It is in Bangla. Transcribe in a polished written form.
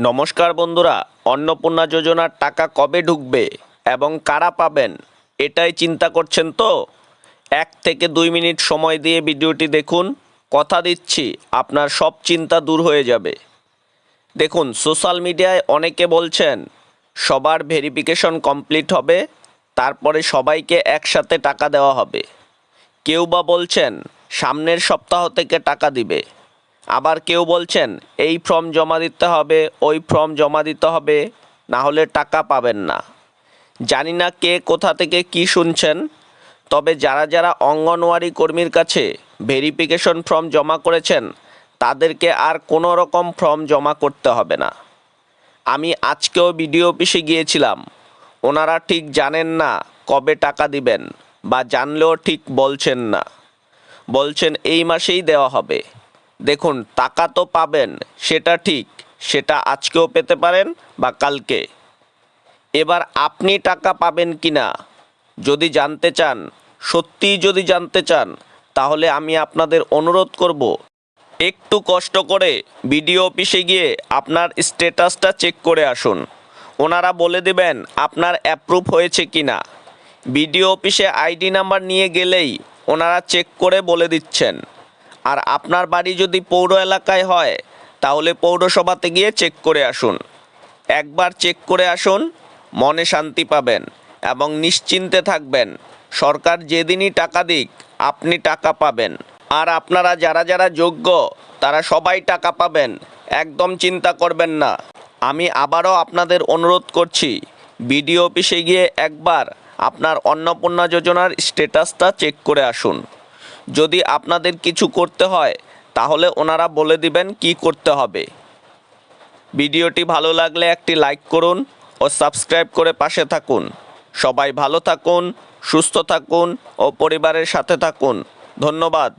নমস্কার বন্ধুরা, অন্নপূর্ণা যোজনার টাকা কবে ঢুকবে এবং কারা পাবেন এটাই চিন্তা করছেন তো? 1 থেকে 2 মিনিট সময় দিয়ে ভিডিওটি দেখুন। কথা দিচ্ছি আপনার সব চিন্তা দূর হয়ে যাবে। দেখুন, সোশ্যাল মিডিয়ায় অনেকে বলছেন সবার ভেরিফিকেশন কমপ্লিট হবে, তারপরে সবাইকে একসাথে টাকা দেওয়া হবে। কেউ বা বলছেন সামনের সপ্তাহ থেকে টাকা দিবে। আবার কেউ বলছেন এই ফর্ম জমা দিতে হবে, ওই ফর্ম জমা দিতে হবে, না হলে টাকা পাবেন না। জানি না কে কোথা থেকে কি শুনছেন, তবে যারা যারা অঙ্গনওয়াড়ি কর্মীর কাছে ভেরিফিকেশন ফর্ম জমা করেছেন তাদেরকে আর কোনো রকম ফর্ম জমা করতে হবে না। আমি আজকেও বিডিও অফিসে গিয়েছিলাম, ওনারা ঠিক জানেন না কবে টাকা দিবেন, বা জানলেও ঠিক বলছেন না, বলছেন এই মাসেই দেওয়া হবে। দেখুন, টাকা তো পাবেন, সেটা ঠিক, সেটা আজকেও পেতে পারেন বা কালকে। এবার আপনি টাকা পাবেন কি না যদি জানতে চান, সত্যিই যদি জানতে চান, তাহলে আমি আপনাদের অনুরোধ করব একটু কষ্ট করে বিডিও অফিসে গিয়ে আপনার স্ট্যাটাসটা চেক করে আসুন। ওনারা বলে দেবেন আপনার অ্যাপ্রুভ হয়েছে কি না। বিডিও অফিসে আইডি নাম্বার নিয়ে গেলেই ওনারা চেক করে বলে দিচ্ছেন। আর আপনার বাড়ি যদি পৌর এলাকায় হয় তাহলে পৌরসভাতে গিয়ে চেক করে আসুন। একবার চেক করে আসুন, মনে শান্তি পাবেন এবং নিশ্চিন্তে থাকবেন। সরকার যেদিনই টাকা দিক আপনি টাকা পাবেন। আর আপনারা যারা যারা যোগ্য তারা সবাই টাকা পাবেন, একদম চিন্তা করবেন না। আমি আবারও আপনাদের অনুরোধ করছি, বিডিও অফিসে গিয়ে একবার আপনার অন্নপূর্ণা যোজনার স্ট্যাটাসটা চেক করে আসুন। যদি আপনাদের কিছু করতে হয় তাহলে ওনারা বলে দিবেন কি করতে হবে। ভিডিওটি ভালো লাগলে একটি লাইক করুন ও সাবস্ক্রাইব করে পাশে থাকুন। সবাই ভালো থাকুন, সুস্থ থাকুন ও পরিবারের সাথে থাকুন। ধন্যবাদ।